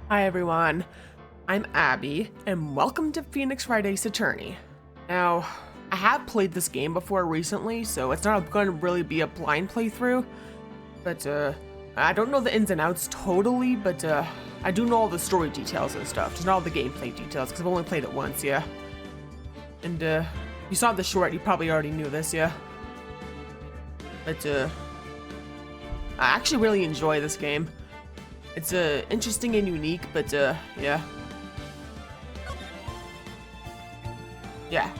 Hi everyone, I'm Abby, and welcome to Phoenix Wright Ace Attorney. Now, I have played this game before recently, so it's not going to really be a blind playthrough, but I don't know the ins and outs totally, but I do know all the story details and stuff, just not all the gameplay details, because I've only played it once, yeah. And you saw the short, you probably already knew this, yeah. But I actually really enjoy this game. It's interesting and unique, but yeah. Yeah.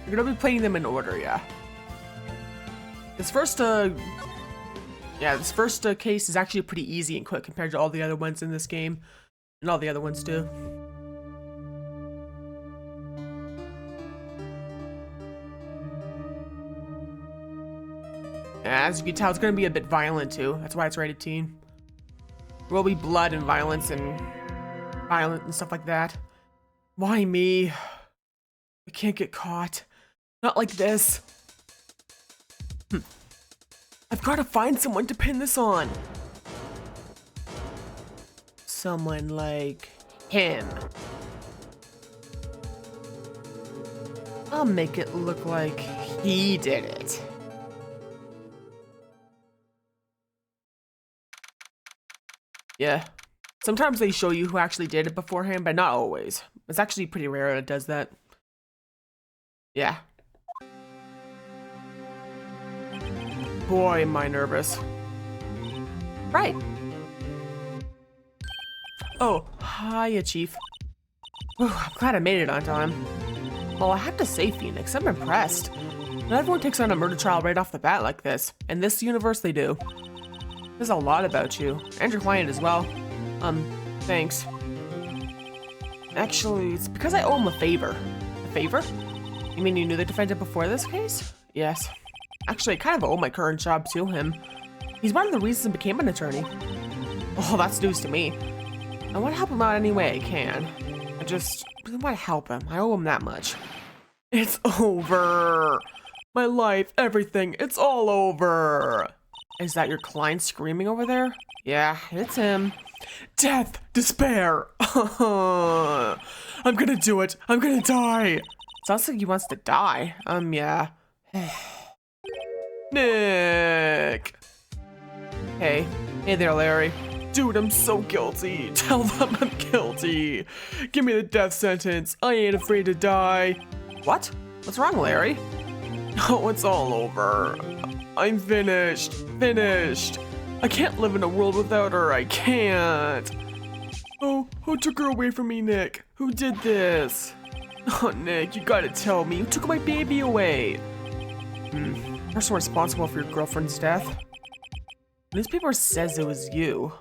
You're gonna be playing them in order, yeah. This first case is actually pretty easy and quick compared to all the other ones in this game, and all the other ones too. As you can tell, it's gonna be a bit violent too. That's why it's rated teen. There will be blood and violence and stuff like that. Why me? I can't get caught. Not like this. I've got to find someone to pin this on. Someone like him. I'll make it look like he did it. Yeah. Sometimes they show you who actually did it beforehand, but not always. It's actually pretty rare it does that. Yeah. Boy, am I nervous. Right. Oh, hiya, Chief. Whew, I'm glad I made it on time. Well, I have to say, Phoenix, I'm impressed. Not everyone takes on a murder trial right off the bat like this. In this universe, they do. There's a lot about you, and your client as well. Thanks. Actually, it's because I owe him a favor. A favor? You mean you knew the defendant before this case? Yes. Actually, I kind of owe my current job to him. He's one of the reasons I became an attorney. Oh, that's news to me. I want to help him out any way I can. I just really want to help him. I owe him that much. It's over. My life, everything, it's all over. Is that your client screaming over there? Yeah, it's him. Death! Despair! I'm gonna do it! I'm gonna die! Sounds like he wants to die. Yeah. Nick! Hey. Hey there, Larry. Dude, I'm so guilty. Tell them I'm guilty. Give me the death sentence. I ain't afraid to die. What? What's wrong, Larry? Oh, it's all over. I'm finished. Finished. I can't live in a world without her. I can't. Oh, who took her away from me, Nick? Who did this? Oh, Nick, you gotta tell me. Who took my baby away? Person responsible for your girlfriend's death? The newspaper says it was you.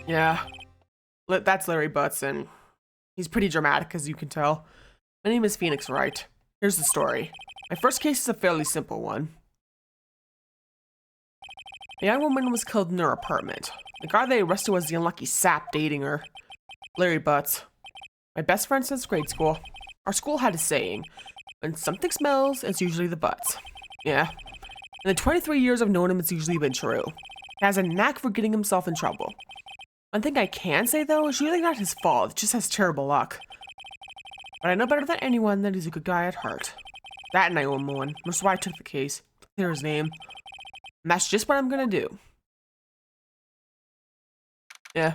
Yeah. That's Larry Butz, and he's pretty dramatic, as you can tell. My name is Phoenix Wright. Here's the story. My first case is a fairly simple one. A young woman was killed in her apartment. The guy they arrested was the unlucky sap dating her, Larry Butz. My best friend since grade school. Our school had a saying, when something smells, it's usually the Butz. Yeah. In the 23 years I've known him, it's usually been true. He has a knack for getting himself in trouble. One thing I can say, though, is usually not his fault. It just has terrible luck. But I know better than anyone that he's a good guy at heart. That and I owe him one, which is why I took the case. Clear his name. And that's just what I'm gonna do. Yeah.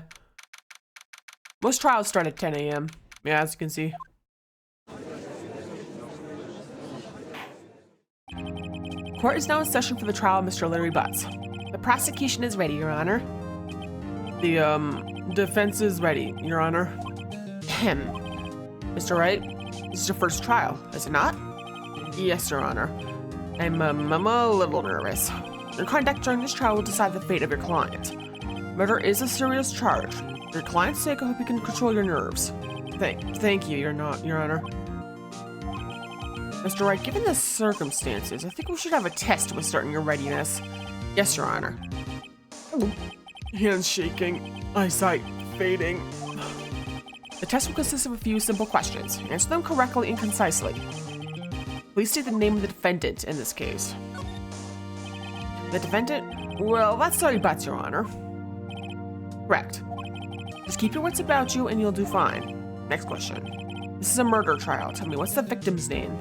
Most trials start at 10 a.m. Yeah, as you can see. Court is now in session for the trial of Mr. Larry Butz. The prosecution is ready, Your Honor. The defense is ready, Your Honor. Ahem. Mr. Wright, this is your first trial, is it not? Yes, Your Honor. I'm a little nervous. Your conduct during this trial will decide the fate of your client. Murder is a serious charge. For your client's sake, I hope you can control your nerves. Thank you, Your Honor. Mr. Wright, given the circumstances, I think we should have a test to assert your readiness. Yes, Your Honor. Hands shaking, eyesight fading. The test will consist of a few simple questions. Answer them correctly and concisely. Please state the name of the defendant in this case. The defendant? Well, that's Larry Butz, Your Honor. Correct. Just keep your wits about you and you'll do fine. Next question. This is a murder trial. Tell me, what's the victim's name?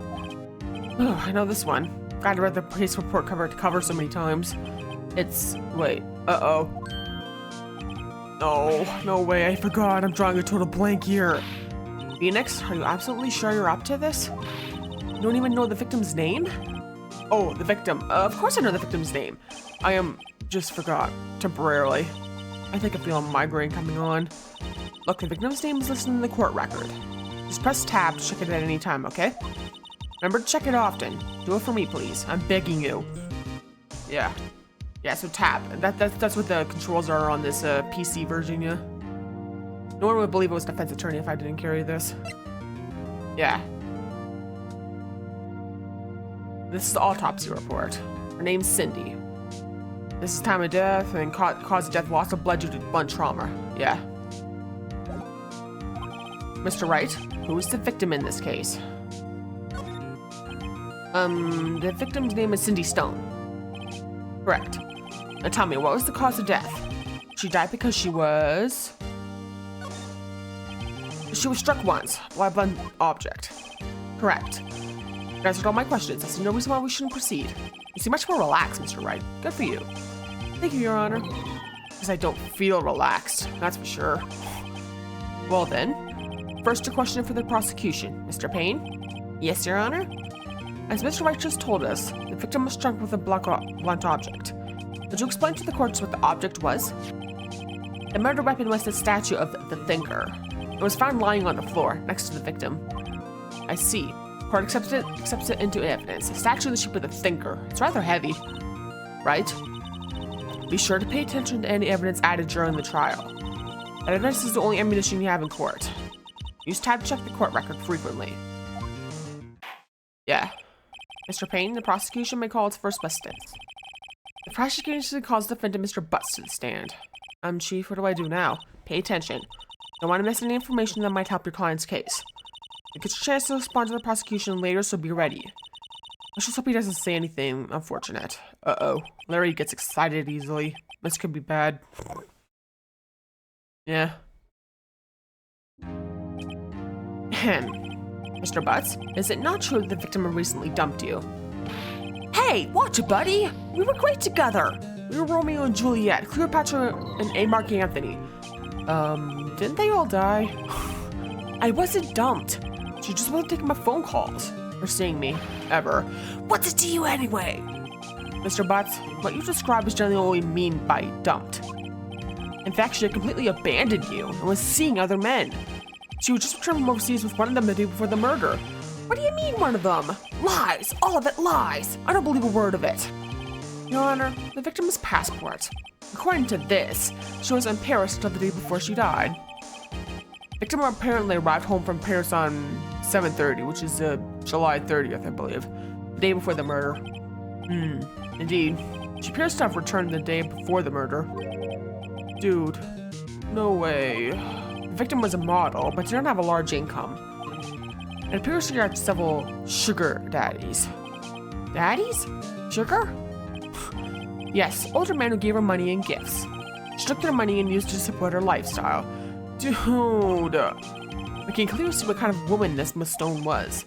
Oh, I know this one. God, I read the police report cover to cover so many times. It's... wait. Uh-oh. No, no way. I forgot. I'm drawing a total blank here. Phoenix, are you absolutely sure you're up to this? You don't even know the victim's name? Oh, the victim. Of course I know the victim's name. Just forgot. Temporarily. I think I feel a migraine coming on. Look, the victim's name is listed in the court record. Just press tab to check it at any time, okay? Remember to check it often. Do it for me, please. I'm begging you. Yeah. Yeah, so tab. That's what the controls are on this PC version, yeah? No one would believe it was defense attorney if I didn't carry this. Yeah. This is the autopsy report. Her name's Cindy. This is time of death and cause of death, loss of blood due to blunt trauma. Yeah. Mr. Wright, who is the victim in this case? The victim's name is Cindy Stone. Correct. Now tell me, what was the cause of death? She died because she was struck once by a blunt object. Correct. You answered all my questions. I see no reason why we shouldn't proceed. You seem much more relaxed, Mr. Wright. Good for you. Thank you, Your Honor. Because I don't feel relaxed, that's for sure. Well then, first a question for the prosecution. Mr. Payne? Yes, Your Honor? As Mr. Wright just told us, the victim was struck with a blunt object. Could you explain to the courts what the object was? The murder weapon was the statue of the Thinker. It was found lying on the floor, next to the victim. I see. Court accepts it into evidence. A statue of the shape of the Thinker. It's rather heavy. Right? Be sure to pay attention to any evidence added during the trial. That evidence is the only ammunition you have in court. Use tab to check the court record frequently. Yeah. Mr. Payne, the prosecution may call its first witness. The prosecution calls defendant Mr. Butz to the stand. Chief, what do I do now? Pay attention. Don't want to miss any information that might help your client's case. You get your chance to respond to the prosecution later, so be ready. I just hope he doesn't say anything unfortunate. Uh-oh. Larry gets excited easily. This could be bad. Yeah. Ahem. Mr. Butz, is it not true that the victim recently dumped you? Hey, watch it, buddy! We were great together! We were Romeo and Juliet, Cleopatra and A. Mark Antony. Didn't they all die? I wasn't dumped. She just wasn't taking my phone calls. Or seeing me. Ever. What's it to you anyway? Mr. Butz, what you describe is generally what we mean by dumped. In fact, she had completely abandoned you and was seeing other men. She was just returned from overseas with one of them the day before the murder. What do you mean, one of them? Lies! All of it lies! I don't believe a word of it. Your Honor, the victim's passport. According to this, she was in Paris until the day before she died. The victim apparently arrived home from Paris on 7:30, which is July 30th, I believe. The day before the murder. Indeed. She appears to have returned the day before the murder. Dude, no way. The victim was a model, but did not have a large income. It appears she had several sugar daddies. Daddies? Sugar? Yes, older men who gave her money and gifts. She took their money and used it to support her lifestyle. Dude. We can clearly see what kind of woman this Miss Stone was.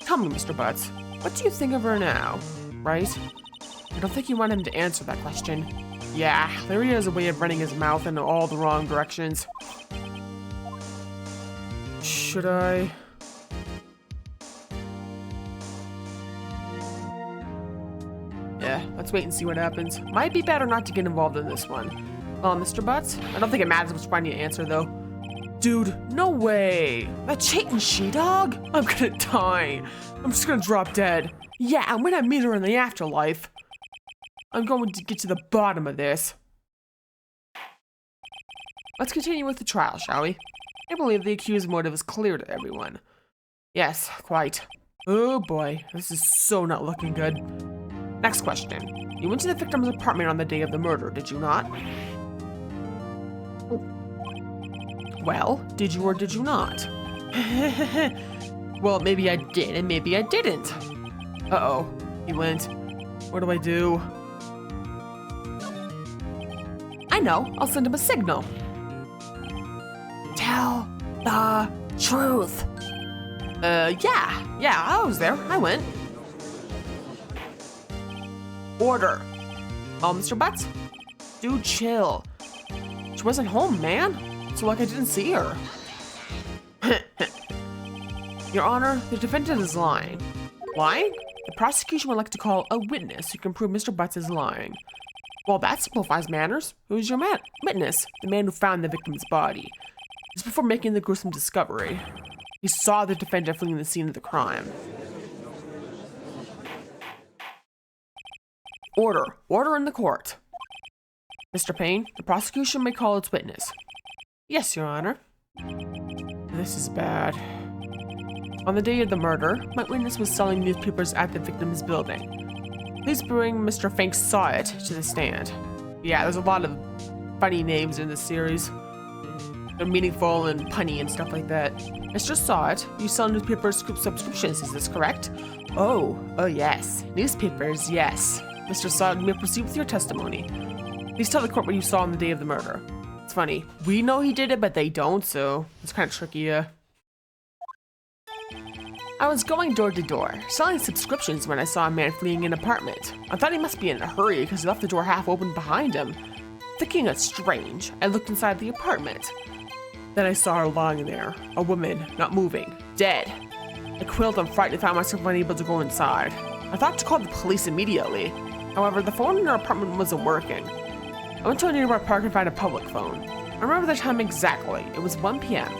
Tell me, Mr. Butz, what do you think of her now? Right? I don't think you want him to answer that question. Yeah, Larry has a way of running his mouth in all the wrong directions. Should I? Yeah, let's wait and see what happens. Might be better not to get involved in this one. Mr. Butz? I don't think it matters which one you answer, though. Dude, no way! That cheating she-dog? I'm gonna die. I'm just gonna drop dead. Yeah, and when I meet her in the afterlife, I'm going to get to the bottom of this. Let's continue with the trial, shall we? I believe the accused's motive is clear to everyone. Yes, quite. Oh boy, this is so not looking good. Next question. You went to the victim's apartment on the day of the murder, did you not? Well, did you or did you not? Well, maybe I did and maybe I didn't. Uh-oh, he went. What do I do? I know, I'll send him a signal. tell the truth. Yeah, I was there. I went. Order. Oh, Mr. Butz? Dude, chill. She wasn't home, man. So like I didn't see her. Your Honor, the defendant is lying. Lying? The prosecution would like to call a witness who can prove Mr. Butz is lying. Well, that simplifies matters. Who's your witness? The man who found the victim's body. Just before making the gruesome discovery, he saw the defendant fleeing the scene of the crime. Order. Order in the court. Mr. Payne, the prosecution may call its witness. Yes, Your Honor. This is bad. On the day of the murder, my witness was selling newspapers at the victim's building. Please bring Mr. Fink Saw It to the stand. Yeah, there's a lot of funny names in this series. They're meaningful and punny and stuff like that. Mr. Saw It, you sell newspaper subscriptions, is this correct? Oh yes. Newspapers, yes. Mr. Saw It, you may proceed with your testimony. Please tell the court what you saw on the day of the murder. It's funny. We know he did it, but they don't, so it's kind of tricky, yeah. I was going door to door, selling subscriptions when I saw a man fleeing an apartment. I thought he must be in a hurry because he left the door half open behind him. Thinking it's strange, I looked inside the apartment. Then I saw her lying there, a woman, not moving, dead. I quailed and frightened and found myself unable to go inside. I thought to call the police immediately. However, the phone in her apartment wasn't working. I went to a nearby park and found a public phone. I remember the time exactly. It was 1 p.m.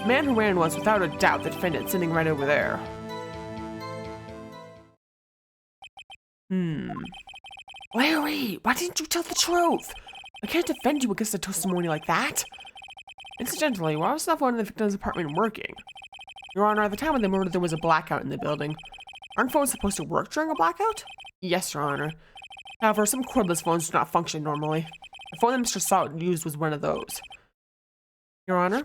The man who ran was, without a doubt, the defendant sitting right over there. Larry, why didn't you tell the truth? I can't defend you against a testimony like that. Incidentally, why was that phone in the victim's apartment working? Your Honor, at the time of the murder, there was a blackout in the building. Aren't phones supposed to work during a blackout? Yes, Your Honor. However, some cordless phones do not function normally. The phone that Mr. Saw It used was one of those. Your Honor,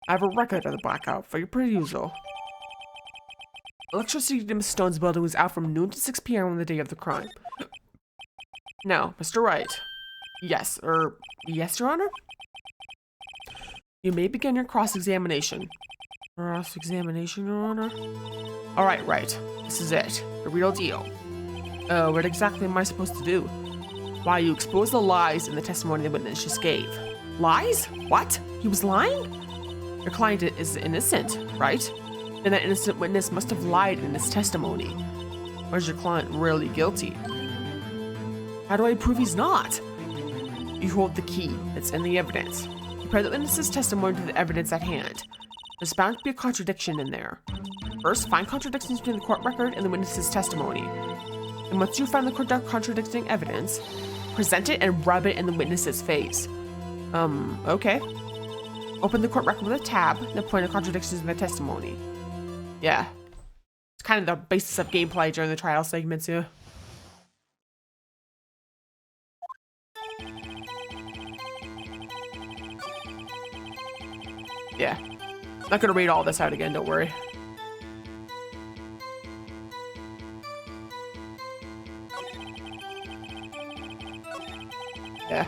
I have a record of the blackout for your perusal. Electricity to Mrs. Stone's building was out from noon to 6 p.m. on the day of the crime. Now, Mr. Wright. Yes, Your Honor? You may begin your cross-examination. Cross-examination, Your Honor? Alright, Wright. This is it. The real deal. What exactly am I supposed to do? Why, you expose the lies in the testimony the witness just gave. Lies? What? He was lying? Your client is innocent, right? Then that innocent witness must have lied in his testimony. Or is your client really guilty? How do I prove he's not? You hold the key that's in the evidence. Compare the witness's testimony to the evidence at hand. There's bound to be a contradiction in there. First, find contradictions between the court record and the witness's testimony. And once you find the contradicting evidence, present it and rub it in the witness's face. Okay. Open the court record with a tab, then point to contradictions in the testimony. Yeah. It's kind of the basis of gameplay during the trial segments, yeah. Yeah. Not gonna read all this out again, don't worry. Yeah.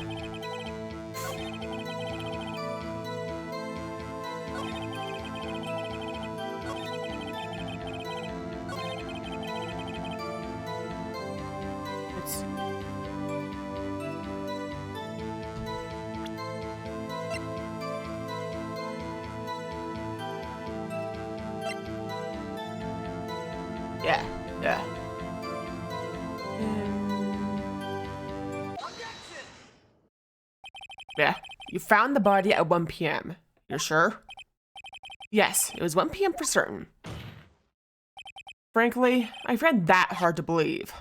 Yeah. Yeah. You found the body at 1 p.m. You're sure? Yes, it was 1 p.m. for certain. Frankly, I find that hard to believe.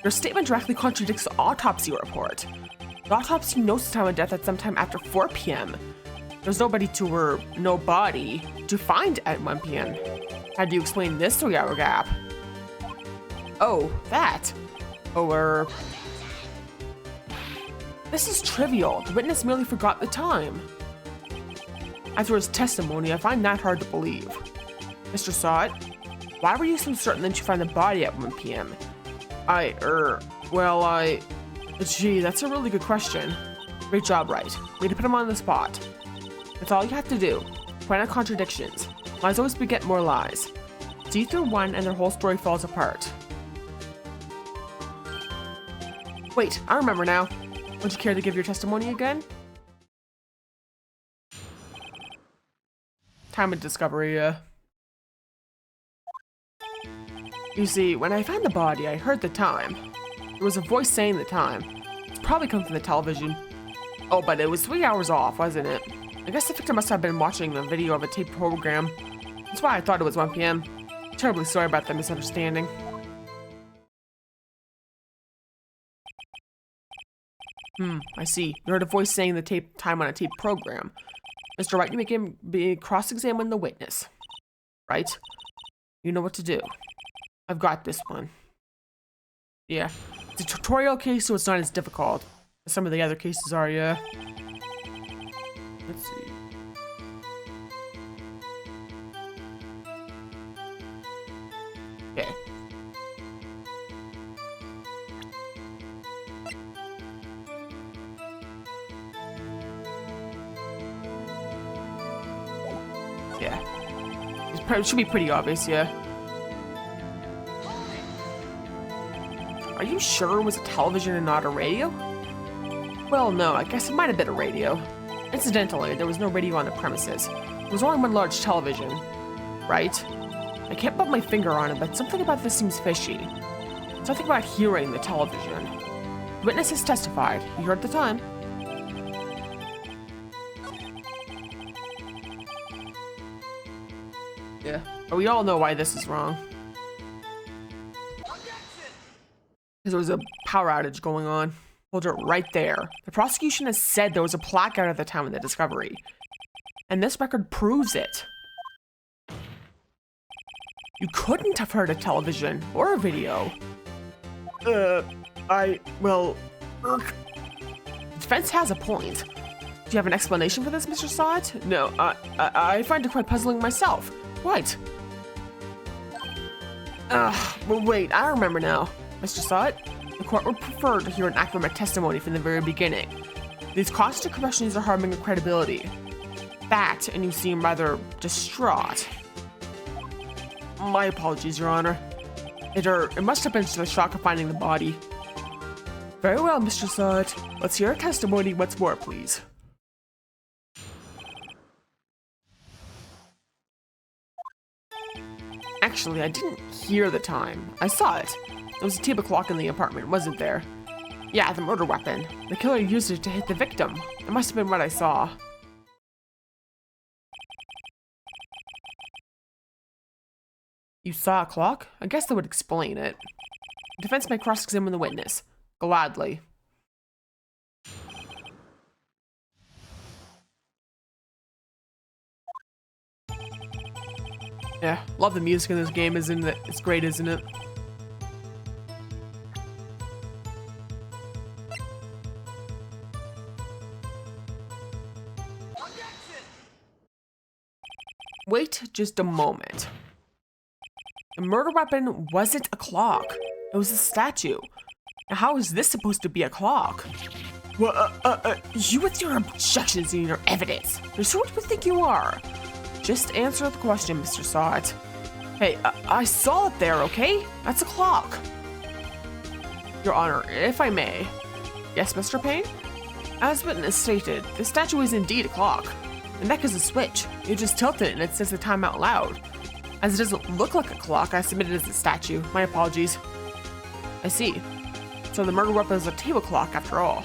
Your statement directly contradicts the autopsy report. The autopsy notes the time of death at sometime after 4 p.m. There's no body to find at 1 p.m. How do you explain this 3-hour gap? Oh, that. Or... This is trivial. The witness merely forgot the time. As for his testimony, I find that hard to believe. Mr. Saw It, why were you so certain that you found the body at 1 p.m.? Gee, that's a really good question. Great job, Wright. Way to put him on the spot. That's all you have to do. Point out contradictions. Lies always beget more lies. See through one and their whole story falls apart. Wait, I remember now. Would you care to give your testimony again? Time of discovery, You see, when I found the body, I heard the time. There was a voice saying the time. It's probably come from the television. Oh, but it was 3 hours off, wasn't it? I guess the victim must have been watching the video of a taped program. That's why I thought it was 1 p.m. Terribly sorry about that misunderstanding. I see. You heard a voice saying the time on a taped program. Mr. Wright, you make him cross-examine the witness. Right? You know what to do. I've got this one. Yeah. It's a tutorial case, so it's not as difficult as some of the other cases are, yeah. Let's see. Okay. Yeah. It should be pretty obvious, yeah. Are you sure it was a television and not a radio? Well, no, I guess it might have been a radio. Incidentally, there was no radio on the premises. There was only one large television. Right? I can't put my finger on it, but something about this seems fishy. Something about hearing the television. The witness has testified. You heard the time. Yeah. But we all know why this is wrong. Because there was a power outage going on. Hold it right there. The prosecution has said there was a blackout at the time of the discovery. And this record proves it. You couldn't have heard a television or a video. The defense has a point. Do you have an explanation for this, Mr. Sott? No, I find it quite puzzling myself. What? Well, wait, I remember now. Mr. Sott, the court would prefer to hear an accurate testimony from the very beginning. These constant questions are harming your credibility. That, and you seem rather distraught. My apologies, Your Honor. It must have been the shock of finding the body. Very well, Mr. Sott. Let's hear a testimony once more, please. Actually, I didn't hear the time. I saw it. There was a table clock in the apartment, wasn't there? Yeah, the murder weapon. The killer used it to hit the victim. It must have been what I saw. You saw a clock? I guess that would explain it. The defense may cross-examine the witness. Gladly. Yeah, love the music in this game, isn't it? It's great, isn't it? Wait just a moment. The murder weapon wasn't a clock. It was a statue. Now, how is this supposed to be a clock? Well, you with your objections and your evidence. Who do you think you are? Just answer the question, Mr. Sott. Hey, I saw it there, okay? That's a clock. Your Honor, if I may. Yes, Mr. Payne? As witness stated, the statue is indeed a clock. The neck is a switch. You just tilt it and it says the time out loud. As it doesn't look like a clock, I submit it as a statue. My apologies. I see. So the murder weapon is a table clock after all.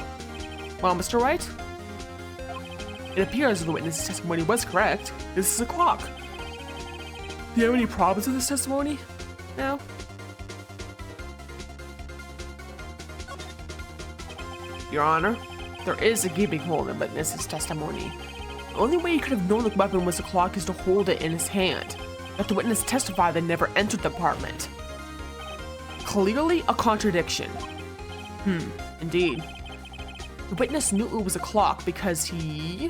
Well, Mr. Wright? It appears the witness's testimony was correct. This is a clock. Do you have any problems with this testimony? No? Your Honor, there is a gaping hole in the witness's testimony. The only way he could have known the weapon was a clock is to hold it in his hand. Let the witness testify that never entered the apartment. Clearly a contradiction. Indeed. The witness knew it was a clock because he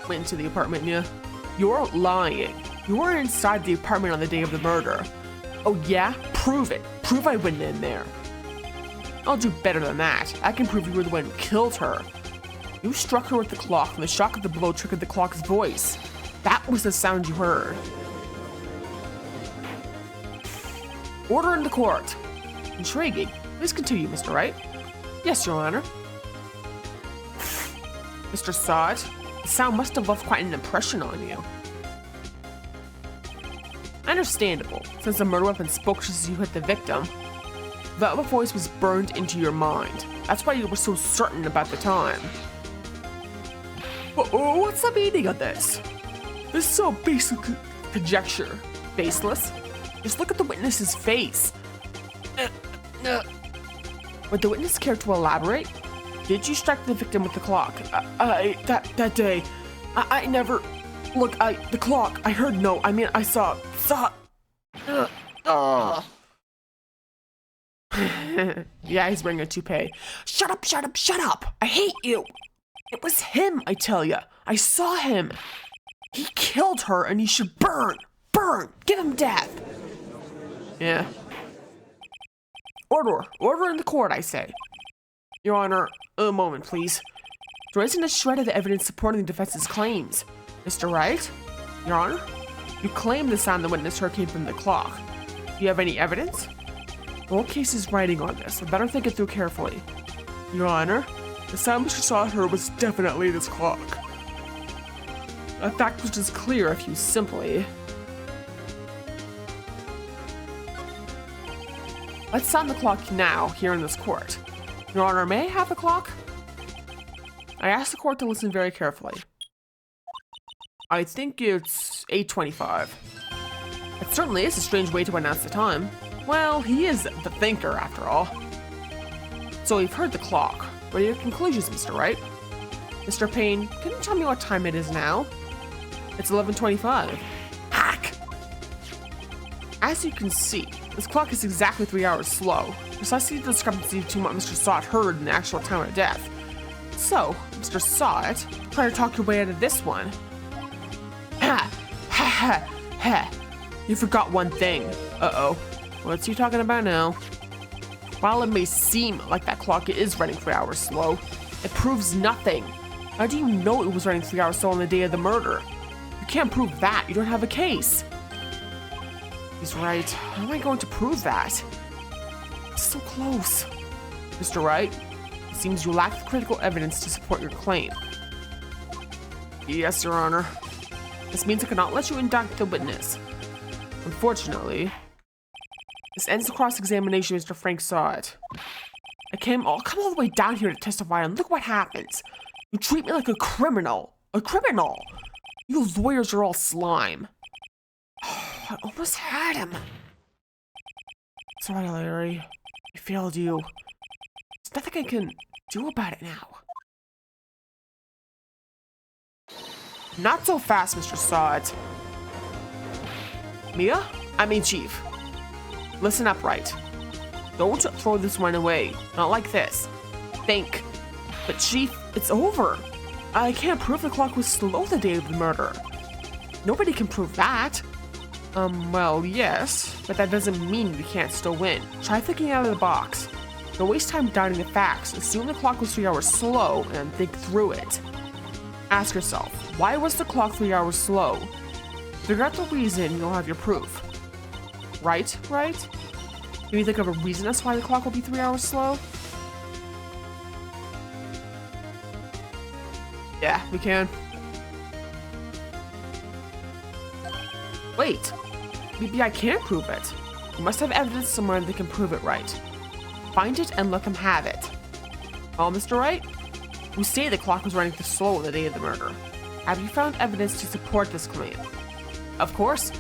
went into the apartment, yeah? You're lying. You were inside the apartment on the day of the murder. Oh yeah? Prove it. Prove I went in there. I'll do better than that. I can prove you were the one who killed her. You struck her with the clock, and the shock of the blow triggered the clock's voice. That was the sound you heard. Order in the court. Intriguing. Please continue, Mr. Wright. Yes, Your Honor. Mr. Sod, the sound must have left quite an impression on you. Understandable, since the murder weapon spoke just as you hit the victim. That voice was burned into your mind. That's why you were so certain about the time. What's the meaning of this? This is so basic conjecture. Baseless? Just look at the witness's face. Would the witness care to elaborate? Did you strike the victim with the clock? That day, I never... Look, the clock, I heard no, I mean, I saw... Yeah, he's wearing a toupee. Shut up, shut up, shut up! I hate you! It was him, I tell ya. I saw him. He killed her and he should burn! Burn! Give him death! Yeah. Order in the court, I say. Your Honor, a moment, please. There isn't a shred of the evidence supporting the defense's claims. Mr. Wright? Your Honor? You claim the sound the witness heard came from the clock. Do you have any evidence? The whole case is writing on this, so better think it through carefully. Your Honor, the sound Mr. Saw heard was definitely this clock. A fact which is clear if you simply... Let's sound the clock now, here in this court. Your Honor, may I have the clock? I ask the court to listen very carefully. I think it's 8:25. It certainly is a strange way to announce the time. Well, he is the thinker, after all. So you've heard the clock. What are your conclusions, Mr. Wright? Mr. Payne, can you tell me what time it is now? It's 11:25. Hack! As you can see, this clock is exactly 3 hours slow, precisely the discrepancy between what Mr. Sott heard and the actual time of death. So, Mr. Sott, try to talk your way out of this one. Ha! Ha ha ha! You forgot one thing. Uh-oh. What's he talking about now? While it may seem like that clock is running 3 hours slow, it proves nothing. How do you know it was running 3 hours slow on the day of the murder? You can't prove that. You don't have a case. He's right. How am I going to prove that? It's so close. Mr. Wright, it seems you lack the critical evidence to support your claim. Yes, Your Honor. This means I cannot let you indict the witness. Unfortunately, this ends the cross-examination. Mr. Frank saw it. Come all the way down here to testify, and look what happens. You treat me like a criminal. A criminal! You lawyers are all slime. I almost had him. Sorry, Larry. I failed you. There's nothing I can do about it now. Not so fast, Mr. Sod. Mia? I mean, Chief. Listen up, Wright. Don't throw this one away. Not like this. Think. But Chief, it's over. I can't prove the clock was slow the day of the murder. Nobody can prove that. Well, yes, but that doesn't mean we can't still win. Try thinking out of the box. Don't waste time doubting the facts. Assume the clock was 3 hours slow and think through it. Ask yourself, why was the clock 3 hours slow? Figure out the reason, you'll have your proof. Right? Can you think of a reason as to why the clock will be 3 hours slow? Yeah, we can. Wait, maybe I can't prove it. You must have evidence somewhere that can prove it, right? Find it and let them have it. Oh, Mr. Wright? You say the clock was running too slow on the day of the murder. Have you found evidence to support this claim? Of course.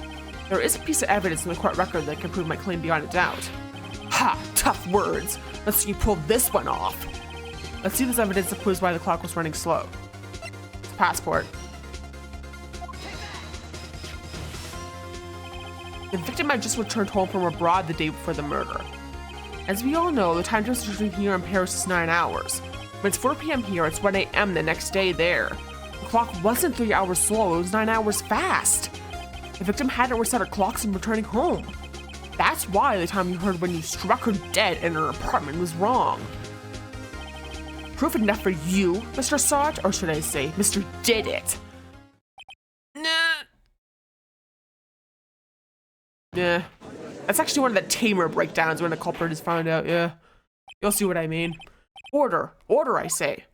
There is a piece of evidence in the court record that can prove my claim beyond a doubt. Ha! Tough words! Let's see you pull this one off. Let's see this evidence that proves why the clock was running slow. It's a passport. The victim had just returned home from abroad the day before the murder. As we all know, the time difference between here and Paris is 9 hours. When it's 4 p.m. here, it's 1 a.m. the next day there. The clock wasn't 3 hours slow, it was 9 hours fast. The victim hadn't reset her clock since returning home. That's why the time you heard when you struck her dead in her apartment was wrong. proof enough for you, Mr. Saw It, or should I say, Mr. Did It? Nah. Yeah. That's actually one of the tamer breakdowns when the culprit is found out, yeah. You'll see what I mean. Order. Order, I say.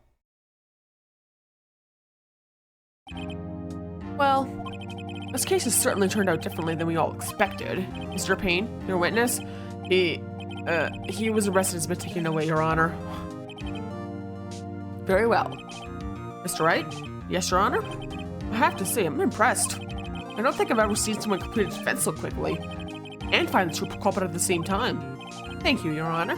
Well, this case has certainly turned out differently than we all expected. Mr. Payne, your witness, he was arrested and has been taken away, Your Honor. Very well. Mr. Wright? Yes, Your Honor? I have to say, I'm impressed. I don't think I've ever seen someone complete a defense so quickly and find the true culprit at the same time. Thank you, Your Honor.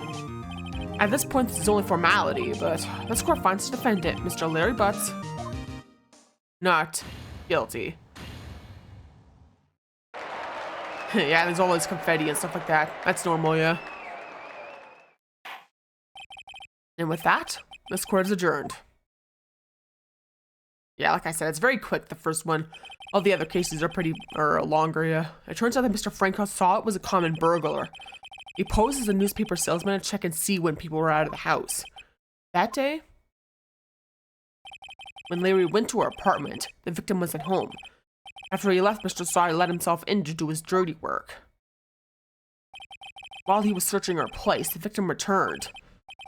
At this point, this is only formality, but this court finds the defendant, Mr. Larry Butz, not guilty. Yeah, there's always confetti and stuff like that. That's normal, yeah. And with that, this court is adjourned. Yeah, like I said, it's very quick, the first one. All the other cases are longer, yeah. It turns out that Mr. Franco Saw It was a common burglar. He posed as a newspaper salesman to check and see when people were out of the house. That day, when Larry went to her apartment, the victim was at home. After he left, Mr. Saw It let himself in to do his dirty work. While he was searching her place, the victim returned.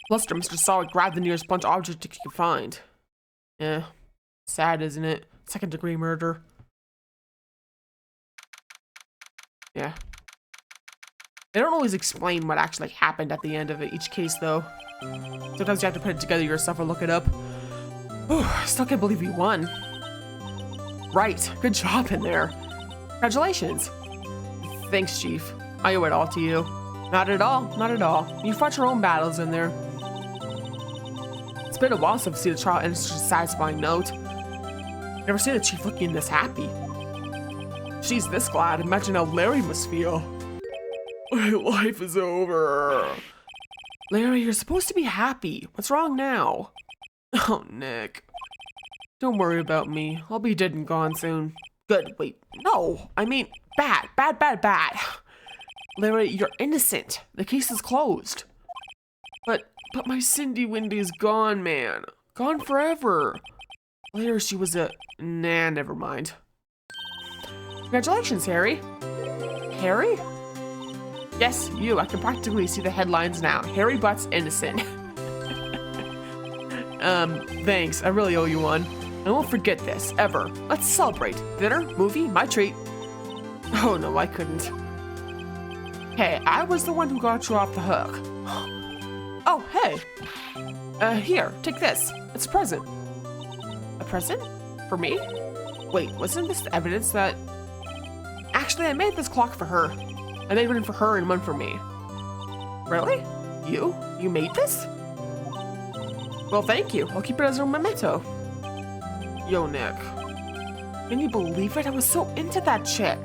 Flustered, Mr. Saw It grabbed the nearest blunt object he could find. Yeah, sad, isn't it? Second-degree murder. Yeah. They don't always explain what actually happened at the end of each case, though. Sometimes you have to put it together yourself or look it up. I still can't believe we won. Right, good job in there. Congratulations. Thanks, Chief. I owe it all to you. Not at all, not at all. You fought your own battles in there. It's been a while since I've seen the trial end such a satisfying note. Never seen the Chief looking this happy. She's this glad. Imagine how Larry must feel. My life is over. Larry, you're supposed to be happy. What's wrong now? Oh, Nick. Don't worry about me. I'll be dead and gone soon. Good, wait. No, I mean, bad. Larry, you're innocent. The case is closed. But my Cindy Windy's gone, man. Gone forever. Later, she was a... Nah, never mind. Congratulations, Harry. Harry? Yes, you. I can practically see the headlines now. Harry Butz innocent. Thanks. I really owe you one. I won't forget this, ever. Let's celebrate. Dinner? Movie? My treat. Oh, no, I couldn't. Hey, I was the one who got you off the hook. Oh, hey. Here, take this. It's a present. A present? For me? Wait, wasn't this the evidence that... Actually, I made this clock for her. I made one for her and one for me. Really? You? You made this? Well, thank you. I'll keep it as a memento. Yo, Nick. Can you believe it? I was so into that chick.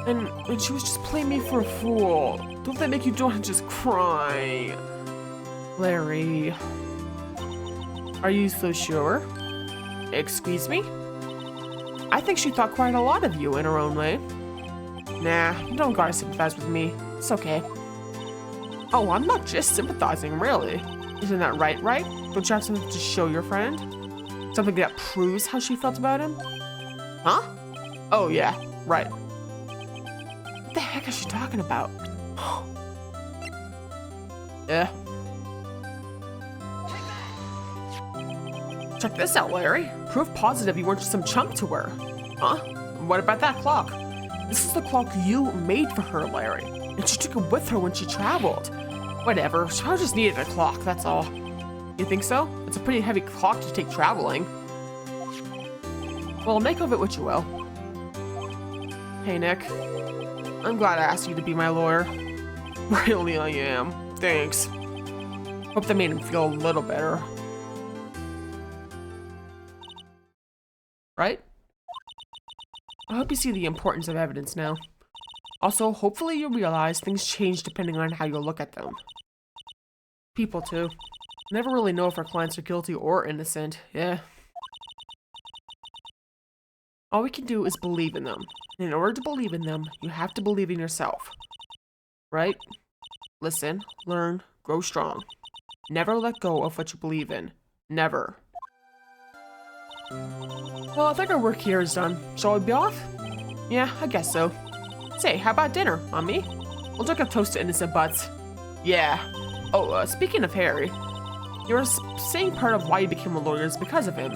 And she was just playing me for a fool. Don't that make you don't want to just cry? Larry. Are you so sure? Excuse me? I think she thought quite a lot of you in her own way. Nah, you don't gotta sympathize with me. It's okay. Oh, I'm not just sympathizing, really. Isn't that right? Don't you have something to show your friend? Something that proves how she felt about him? Huh? Oh, yeah, right. What the heck is she talking about? Yeah. Check this out, Larry. Proof positive you weren't just some chump to her. Huh? What about that clock? This is the clock you made for her, Larry. And she took it with her when she traveled. Whatever, she probably just needed a clock, that's all. You think so? It's a pretty heavy clock to take traveling. Well, make of it what you will. Hey, Nick. I'm glad I asked you to be my lawyer. Really, I am. Thanks. Hope that made him feel a little better. Right? I hope you see the importance of evidence now. Also, hopefully you realize things change depending on how you look at them. People, too. Never really know if our clients are guilty or innocent, yeah. All we can do is believe in them. And in order to believe in them, you have to believe in yourself. Right? Listen, learn, grow strong. Never let go of what you believe in. Never. Well, I think our work here is done. Shall we be off? Yeah, I guess so. Say, how about dinner, on me? We'll drink a toast to innocent Butz. Yeah. Oh, speaking of Harry, you were saying part of why you became a lawyer is because of him.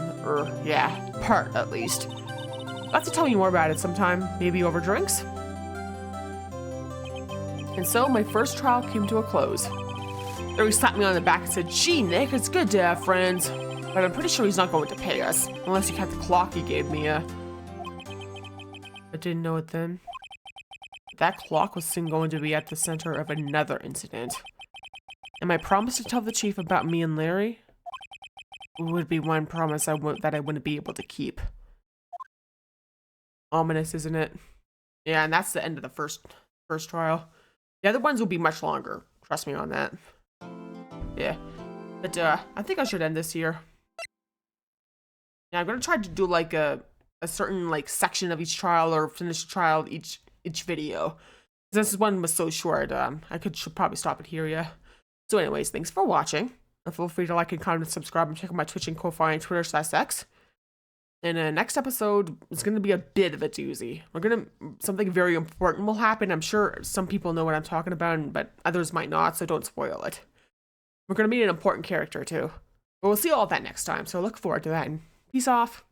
Yeah, part at least. I'll have to tell you more about it sometime, maybe over drinks. And so my first trial came to a close. Harry slapped me on the back and said, "Gee, Nick, it's good to have friends. But I'm pretty sure he's not going to pay us, unless you count the clock he gave me, I didn't know it then. That clock was soon going to be at the center of another incident. And my promise to tell the chief about me and Larry would be one promise that I wouldn't be able to keep. Ominous, isn't it? Yeah, and that's the end of the first trial. The other ones will be much longer. Trust me on that. Yeah. But I think I should end this here. Yeah, I'm gonna try to do like a certain like section of each trial or finish the trial each video. This one was so short, I should probably stop it here, yeah. So anyways, thanks for watching. And feel free to like and comment and subscribe and check out my Twitch and Ko-Fi and Twitter/X. And next episode is gonna be a bit of a doozy. Something very important will happen. I'm sure some people know what I'm talking about, but others might not, so don't spoil it. We're gonna meet an important character too. But we'll see all that next time, so look forward to that. And peace off.